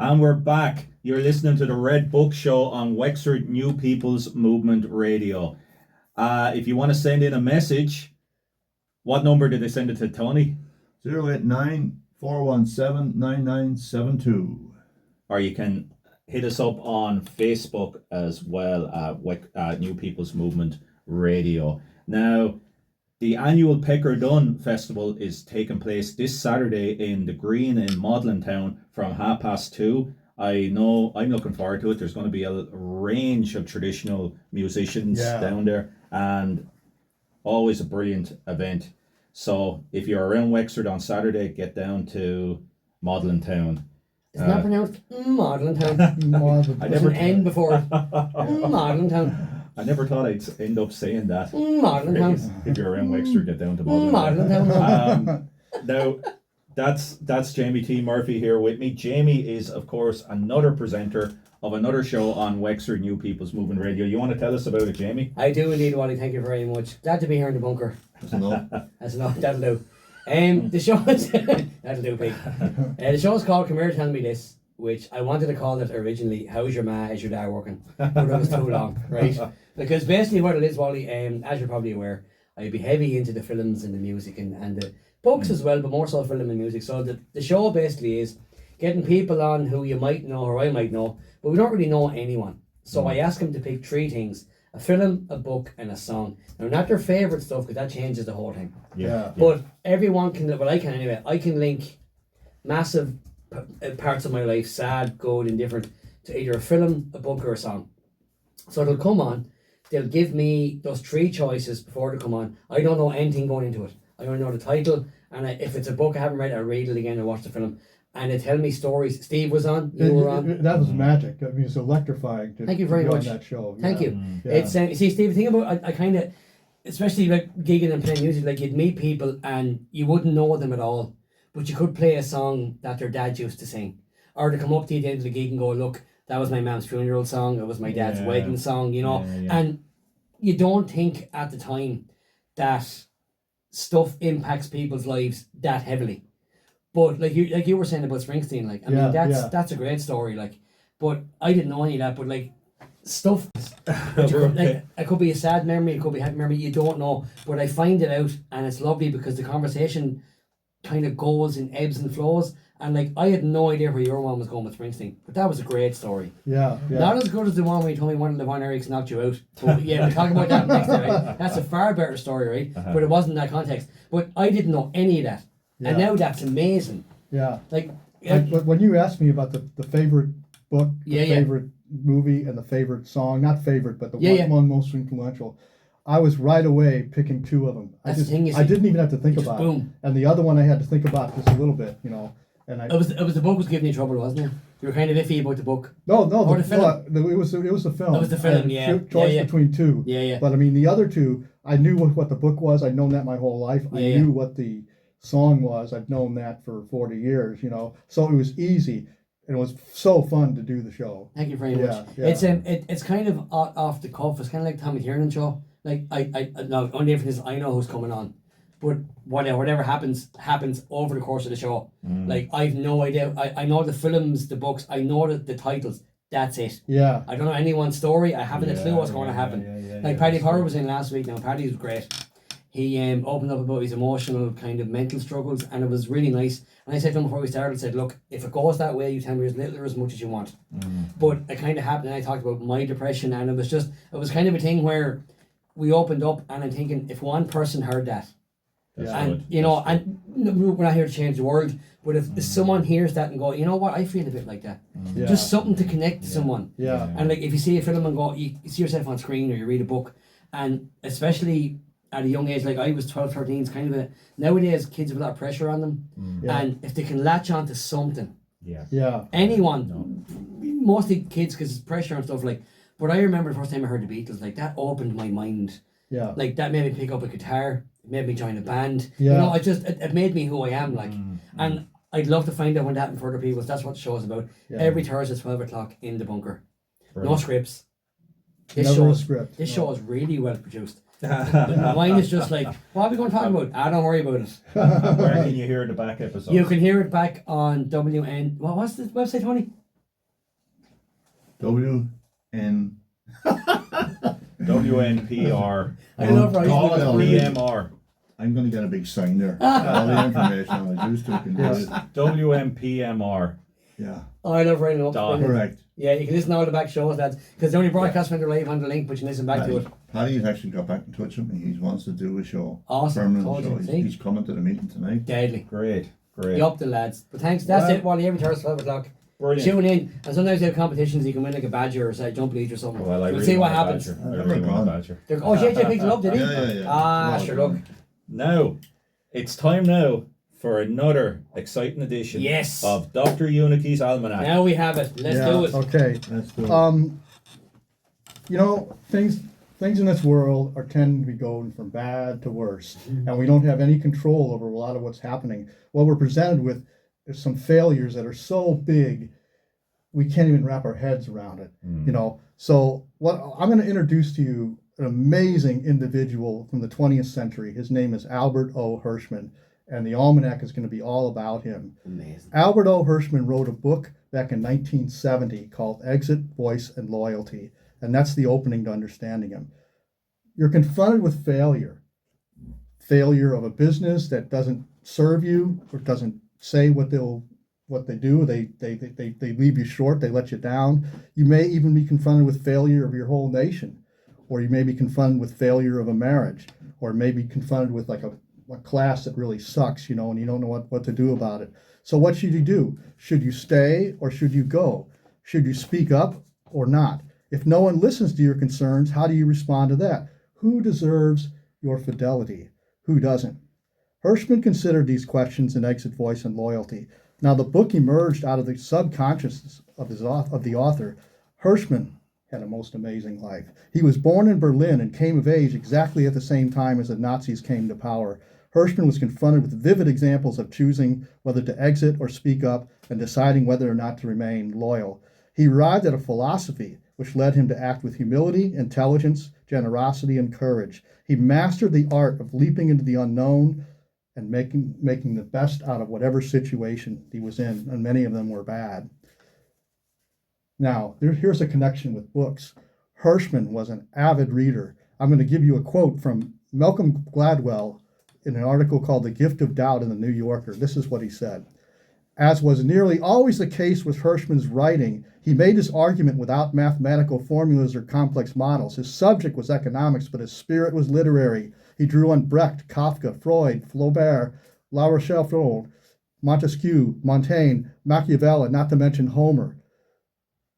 And we're back. You're listening to the Red Book Show on Wexford New People's Movement Radio. If you want to send in a message, what number did they send it to, Tony? 089-417-9972. Or you can hit us up on Facebook as well at New People's Movement Radio. Now, the annual Pecker Dun Festival is taking place this Saturday in the Green in Magdalen Town from 2:30. I know I'm looking forward to it. There's going to be a range of traditional musicians down there, and always a brilliant event. So if you're around Wexford on Saturday, get down to Magdalen Town. It's not pronounced Magdalen Town. There's an N before it. Magdalen Town. I never thought I'd end up saying that. Magdalen Town. If you're around Wexford, get down to Magdalen Town. Now, that's Jamie T. Murphy here with me. Jamie is, of course, another presenter of another show on Wexford New People's Movement Radio. You want to tell us about it, Jamie? I do indeed, Wally. Thank you very much. Glad to be here in the bunker. That's enough. That'll do. The show is that'll do, big. The show is called Come Here, Tell Me This, which I wanted to call it originally How's Your Ma, Is Your Dad Working? But that was too long, right? Because basically what it is, Wally, as you're probably aware, I'd be heavy into the films and the music and the books as well, but more so film and music. So the show basically is getting people on who you might know or I might know, but we don't really know anyone. So I ask them to pick three things: a film, a book, and a song. Now, not their favourite stuff, because that changes the whole thing. Yeah. But everyone can, well, I can anyway, I can link massive parts of my life, sad, good, indifferent, to either a film, a book, or a song. So they'll come on, they'll give me those three choices before they come on. I don't know anything going into it. I only know the title, and if it's a book I haven't read, I'll read it again or watch the film. And they tell me stories. Steve was on, you were on. That was magic. I mean, it's electrifying to Thank you very be much on that show. Thank you. Yeah. It's you see, Steve, the thing about I kind of, especially like gigging and playing music, like you'd meet people and you wouldn't know them at all, but you could play a song that their dad used to sing, or to come up to you at the end of the gig and go, look, that was my mom's funeral song, it was my dad's wedding song, you know. And you don't think at the time that stuff impacts people's lives that heavily. But like you were saying about Springsteen, like I mean that's a great story, like, but I didn't know any of that. But like stuff, like, it could be a sad memory, it could be a happy memory, you don't know. But I find it out, and it's lovely because the conversation kind of goes in ebbs and flows. And like I had no idea where your mom was going with Springsteen, but that was a great story. Yeah. Not as good as the one where you told me one of the Von Erichs knocked you out. But yeah, we'll talk about that next time, right? That's a far better story, right? But it wasn't in that context. But I didn't know any of that. And now that's amazing. Yeah. Like when you asked me about the favorite book, the favorite movie, and the favorite song, not favorite, but the one most influential, I was right away picking two of them. I didn't even have to think about it. And the other one I had to think about just a little bit, you know. And it was the book was giving you trouble, wasn't it? You were kind of iffy about the book. No, or the film. It was the film. It was the film, Choice between two. Yeah. But I mean, the other two, I knew what the book was. I'd known that my whole life. I knew what the song was. I've known that for 40 years, you know. So it was easy, and it was so fun to do the show. Thank you very much. Yeah. It's kind of off the cuff. It's kind of like Tommy Tiernan show. Like I no, only difference is I know who's coming on, but whatever happens over the course of the show. Like I've no idea. I know the films, the books. I know the titles. That's it. Yeah. I don't know anyone's story. I haven't a clue what's going to happen. Like Paddy Power was in last week. Now Paddy was great. He opened up about his emotional kind of mental struggles, and it was really nice. And I said to him before we started, I said, look, if it goes that way, you tell me as little or as much as you want. But it kind of happened, and I talked about my depression, and it was kind of a thing where we opened up, and I'm thinking, if one person heard that, and you know, and we're not here to change the world, but if someone hears that and go, you know what, I feel a bit like that. Just something to connect to someone. And like if you see a film and go, you see yourself on screen, or you read a book, and especially at a young age, like I was 12, 13, it's kind of nowadays kids have a lot of pressure on them, and if they can latch on to something, anyone, mostly kids, because it's pressure and stuff, like. But I remember the first time I heard the Beatles, like that opened my mind. Like that made me pick up a guitar, it made me join a band. You know, it made me who I am, like. And I'd love to find out when that happened for other people. That's what the show is about. Every Thursday, 12 o'clock in the bunker. No scripts. This show is really well produced. Mine is just like, what are we going to talk about? Don't worry about it. Where can you hear the back episode? You can hear it back on WN. What's the website, Tony? WN. WNPR. I love PMR. I'm going to get a big sign there. All the information I was used to can do it. WMPMR. Yeah. Oh, I love writing up. Correct. Yeah, you can listen to all the back shows, lads, because they only broadcast when they're live on the link, but you can listen back to it. Paddy's actually got back in touch with me. He wants to do a show. Awesome. Permanent show. He's coming to the meeting tonight. Deadly. Great. You up the lads. But thanks. That's it, Wally. Every Thursday, 12 o'clock. Brilliant. Tune in. And sometimes they have competitions. You can win like a badger or say jump lead or something. Well, I we'll really see what want a happens. badger. I really want a badger. Oh, JJ picked it up, did he? Yeah. Ah, sure, look. Now, it's time now for another exciting edition of Dr. Huennekes Almanac. Now we have it. Let's do it. Okay. Let's do it. You know, things in this world are tending to be going from bad to worse, and we don't have any control over a lot of what's happening. What we're presented with is some failures that are so big we can't even wrap our heads around it. You know, so what I'm going to introduce to you an amazing individual from the 20th century. His name is Albert O Hirschman, and the almanac is going to be all about him. Amazing. Albert O Hirschman wrote a book back in 1970 called Exit, Voice, and Loyalty, and that's the opening to understanding him. You're confronted with failure of a business that doesn't serve you or doesn't say what they do. They leave you short. They let you down. You may even be confronted with failure of your whole nation, or you may be confronted with failure of a marriage, or maybe confronted with like a class that really sucks, you know, and you don't know what to do about it. So what should you do? Should you stay or should you go? Should you speak up or not? If no one listens to your concerns, how do you respond to that? Who deserves your fidelity? Who doesn't? Hirschman considered these questions in Exit, Voice, and Loyalty. Now, the book emerged out of the subconsciousness of the author. Hirschman had a most amazing life. He was born in Berlin and came of age exactly at the same time as the Nazis came to power. Hirschman was confronted with vivid examples of choosing whether to exit or speak up and deciding whether or not to remain loyal. He arrived at a philosophy which led him to act with humility, intelligence, generosity, and courage. He mastered the art of leaping into the unknown and making the best out of whatever situation he was in, and many of them were bad. Now, here's a connection with books. Hirschman was an avid reader. I'm going to give you a quote from Malcolm Gladwell in an article called The Gift of Doubt in the New Yorker. This is what he said. As was nearly always the case with Hirschman's writing, he made his argument without mathematical formulas or complex models. His subject was economics, but his spirit was literary. He drew on Brecht, Kafka, Freud, Flaubert, La Rochelle, Montesquieu, Montaigne, Machiavelli, not to mention Homer.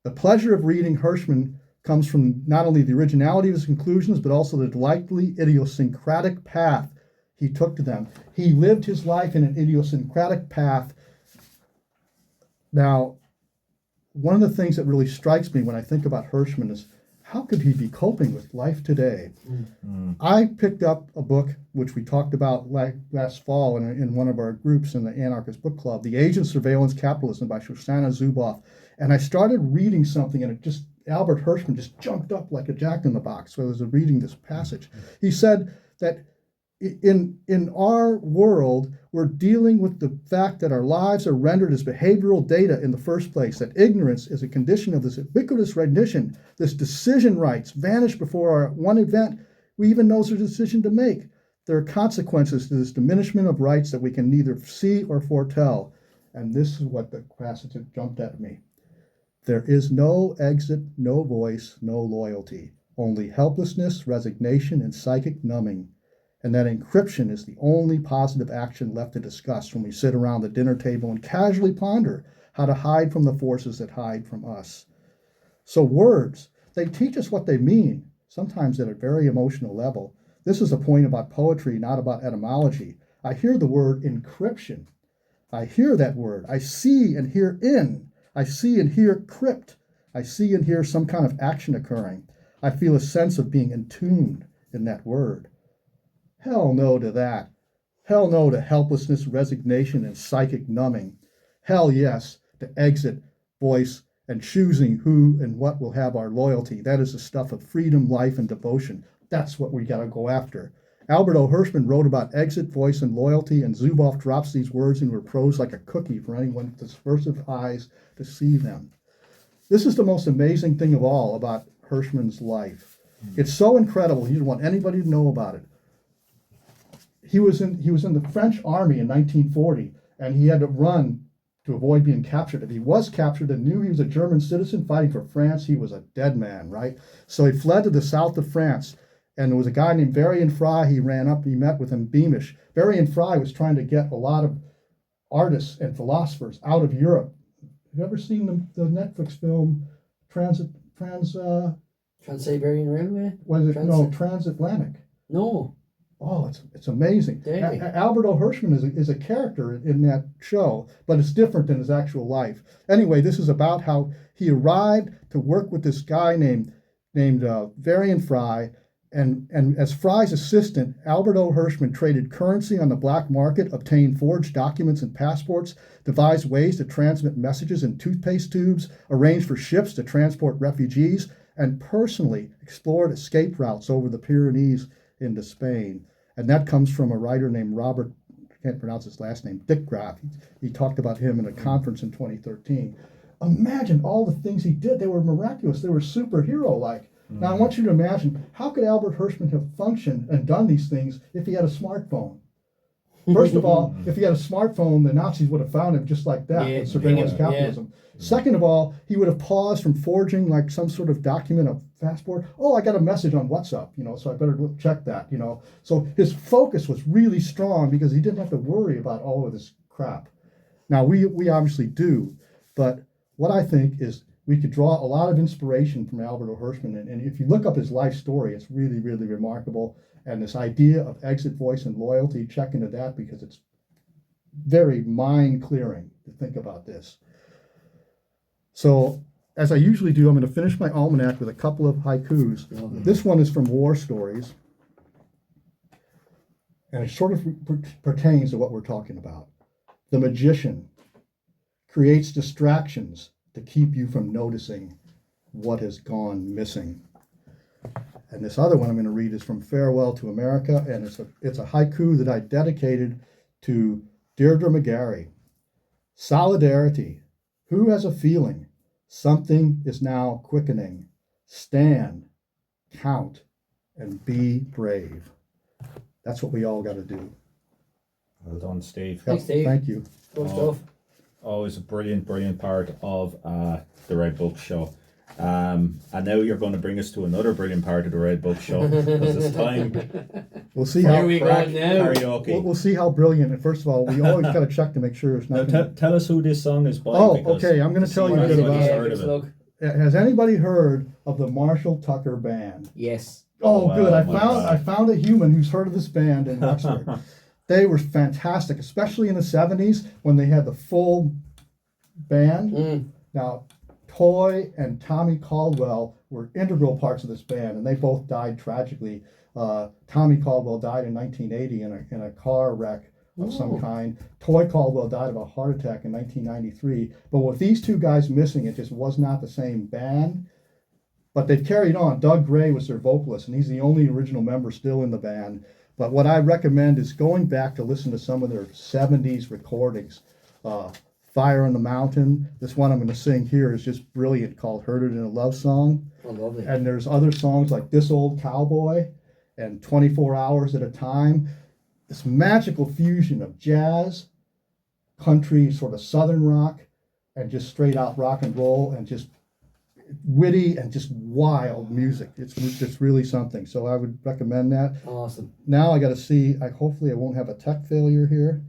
The pleasure of reading Hirschman comes from not only the originality of his conclusions, but also the delightfully idiosyncratic path he took to them. He lived his life in an idiosyncratic path. Now, one of the things that really strikes me when I think about Hirschman is how could he be coping with life today? I picked up a book which we talked about last fall in one of our groups in the Anarchist Book Club, The Age of Surveillance Capitalism by Shoshana Zuboff. And I started reading something, and Albert Hirschman just jumped up like a jack-in-the-box when I was reading this passage. He said that in our world, we're dealing with the fact that our lives are rendered as behavioral data in the first place, that ignorance is a condition of this ubiquitous rendition, this decision rights vanish before our one event we even know there's a decision to make. There are consequences to this diminishment of rights that we can neither see or foretell. And this is what the passage jumped at me. There is no exit, no voice, no loyalty, only helplessness, resignation, and psychic numbing. And that encryption is the only positive action left to discuss when we sit around the dinner table and casually ponder how to hide from the forces that hide from us. So words, they teach us what they mean, sometimes at a very emotional level. This is a point about poetry, not about etymology. I hear the word encryption. I hear that word. I see and hear in. I see and hear crypt. I see and hear some kind of action occurring. I feel a sense of being entombed in that word. Hell no to that. Hell no to helplessness, resignation, and psychic numbing. Hell yes to exit, voice, and choosing who and what will have our loyalty. That is the stuff of freedom, life, and devotion. That's what we got to go after. Albert O Hirschman wrote about exit, voice, and loyalty, and Zuboff drops these words into her prose like a cookie for anyone with subversive eyes to see them. This is the most amazing thing of all about Hirschman's life. It's so incredible. He didn't want anybody to know about it. He was in the French army in 1940, and he had to run to avoid being captured. If he was captured and knew he was a German citizen fighting for France, he was a dead man, right? So he fled to the south of France, and there was a guy named Varian Fry. He ran up, he met with him, Beamish. Varian Fry was trying to get a lot of artists and philosophers out of Europe. Have you ever seen the Netflix film Trans-Siberian Railway? Was it no Transatlantic? No. Oh, it's amazing. Albert O Hirschman is a character in that show, but it's different than his actual life. Anyway, this is about how he arrived to work with this guy named Varian Fry, and as Fry's assistant, Albert O Hirschman traded currency on the black market, obtained forged documents and passports, devised ways to transmit messages in toothpaste tubes, arranged for ships to transport refugees, and personally explored escape routes over the Pyrenees into Spain. And that comes from a writer named Robert, I can't pronounce his last name, Dick Graff. He talked about him in a conference in 2013. Imagine all the things he did. They were miraculous. They were superhero-like. Now, I want you to imagine, how could Albert Hirschman have functioned and done these things if he had a smartphone? First of all, if he had a smartphone, the Nazis would have found him just like that, with surveillance capitalism. Yeah. Second of all, he would have paused from forging like some sort of document, a passport. Oh, I got a message on WhatsApp, so I better check that, So his focus was really strong because he didn't have to worry about all of this crap. Now, we obviously do, but what I think is we could draw a lot of inspiration from Albert O Hirschman, and if you look up his life story, it's really, really remarkable. And this idea of exit, voice, and loyalty, check into that because it's very mind-clearing to think about this. So, as I usually do, I'm going to finish my almanac with a couple of haikus. This one is from War Stories, and it sort of pertains to what we're talking about. The magician creates distractions to keep you from noticing what has gone missing. And this other one I'm going to read is from Farewell to America, and it's a haiku that I dedicated to Deirdre McGarry. Solidarity. Who has a feeling? Something is now quickening. Stand, count, and be brave. That's what we all got to do. Well done, Steve. Thanks, Steve. Thank you. Good stuff. Always a brilliant part of the Red Book Show. And now you're going to bring us to another brilliant part of the Red Book Show because it's time. We'll see how karaoke. We'll see how brilliant. And first of all, we always got to check to make sure it's not. Now, tell us who this song is by. Oh, okay. I'm going to tell you a bit about it. Has anybody heard of the Marshall Tucker Band? Yes. Oh, good. I found a human who's heard of this band in Oxford. They were fantastic, especially in the 70s when they had the full band. Now, Toy and Tommy Caldwell were integral parts of this band, and they both died tragically. Tommy Caldwell died in 1980 in a car wreck of some kind. Toy Caldwell died of a heart attack in 1993. But with these two guys missing, it just was not the same band. But they carried on. Doug Gray was their vocalist, and he's the only original member still in the band. But what I recommend is going back to listen to some of their 70s recordings. Fire on the Mountain. This one I'm going to sing here is just brilliant, called Heard It in a Love Song. Oh, lovely. And there's other songs like This Old Cowboy and 24 Hours at a Time. This magical fusion of jazz, country, sort of southern rock, and just straight out rock and roll, and just witty and just wild music. It's really something. So I would recommend that. Awesome. Now I got to see. Hopefully I won't have a tech failure here.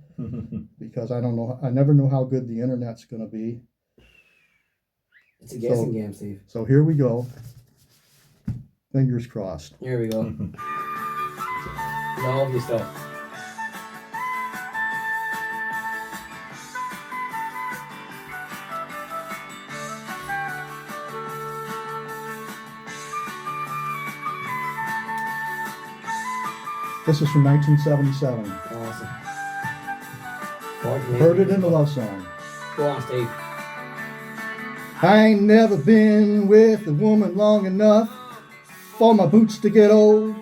Because I don't know, I never know how good the internet's going to be. It's a guessing game, Steve. So here we go. Fingers crossed. Here we go. Lovely stuff. This is from 1977. Awesome. Heard It in a Love Song. Go on, Steve. I ain't never been with a woman long enough for my boots to get old.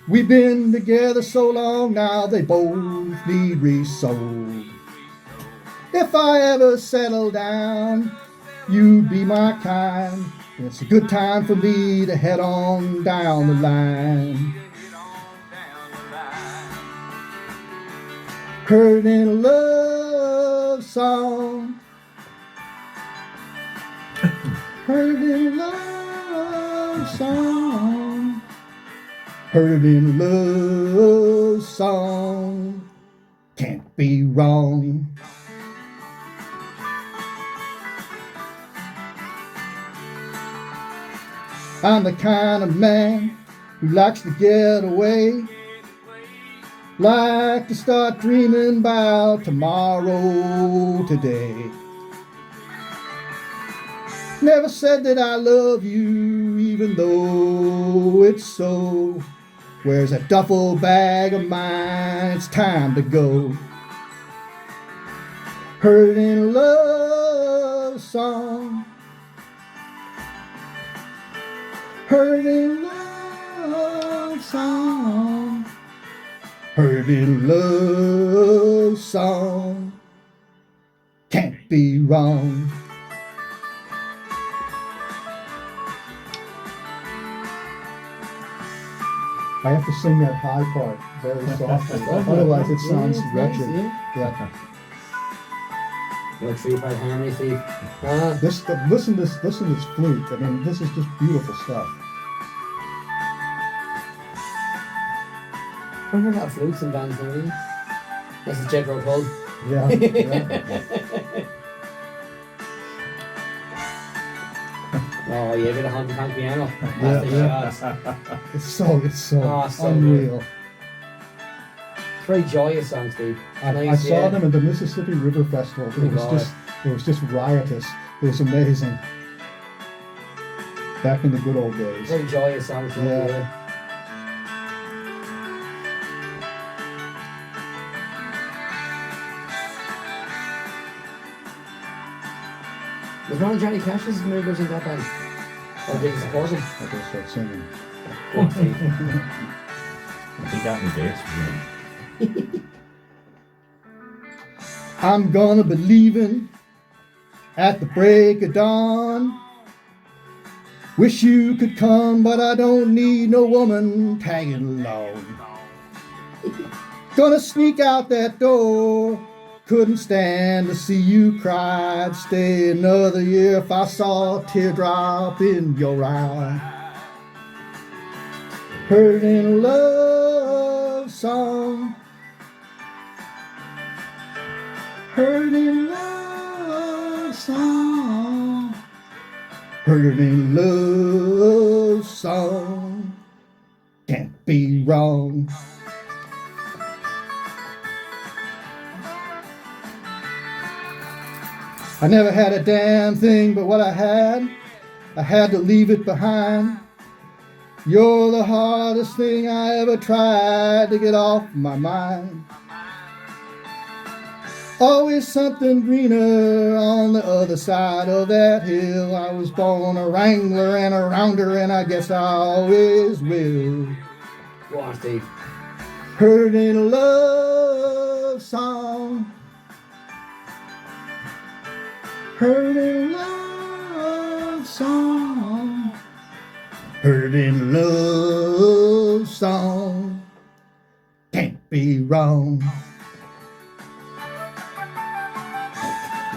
We've been together so long now they both need resold. If I ever settle down, you be my kind. It's a good time for me to head on down the line. Heard in a love song. Heard in a love song. Heard in a love song. Can't be wrong. I'm the kind of man who likes to get away. Like to start dreaming about tomorrow today. Never said that I love you, even though it's so. Where's that duffel bag of mine? It's time to go. Heard in a love song. Heard in a love song. Heard in a love song. Can't be wrong. I have to sing that high part very softly, otherwise it sounds wretched. Yeah. What 3-part harmony, Steve? Listen to this flute. I mean, this is just beautiful stuff. Remember that flutes in bands, don't you? That's the Jet Rock Hole. Yeah. Oh yeah, a bit of honky tonk piano. It's so unreal. Good. It's very joyous song, Steve. I saw them at the Mississippi River Festival. It was just riotous. It was amazing. Back in the good old days. Very joyous song, Steve. Yeah. Was one of Johnny Cash's members in that band? Or did he support him? I gotta start singing. Go on, Steve. He got me dates. I'm gonna be leaving at the break of dawn. Wish you could come, but I don't need no woman tagging along. Gonna sneak out that door. Couldn't stand to see you cry. I'd stay another year if I saw a teardrop in your eye. Heard in a love song. Heard in a love song. Heard in a love song. Can't be wrong. I never had a damn thing but what I had to leave it behind. You're the hardest thing I ever tried to get off my mind. Always something greener on the other side of that hill. I was born a wrangler and a rounder, and I guess I always will. Go on, Steve. Heard in a love song. Heard in a love song. Heard in a love song. Can't be wrong.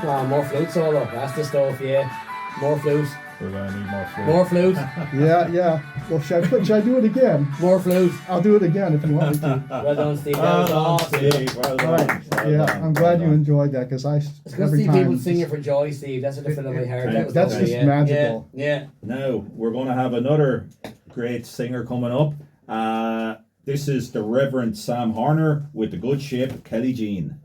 Oh, more flute solo. That's the stuff, yeah. More flute. We're gonna need more flute. More flute. Yeah. Well, should I do it again? More flute. I'll do it again if you want me to. Well done, Steve. Well done, Steve. Well All done. right. Well Yeah, done. I'm glad you Well done. enjoyed that because I It's good to every see time people singing for joy, Steve. That's what I feel in my heart. That was That's lovely, just yeah. magical. Yeah. Now we're going to have another great singer coming up. This is the Reverend Sam Horner with the good shape Kelly Jean.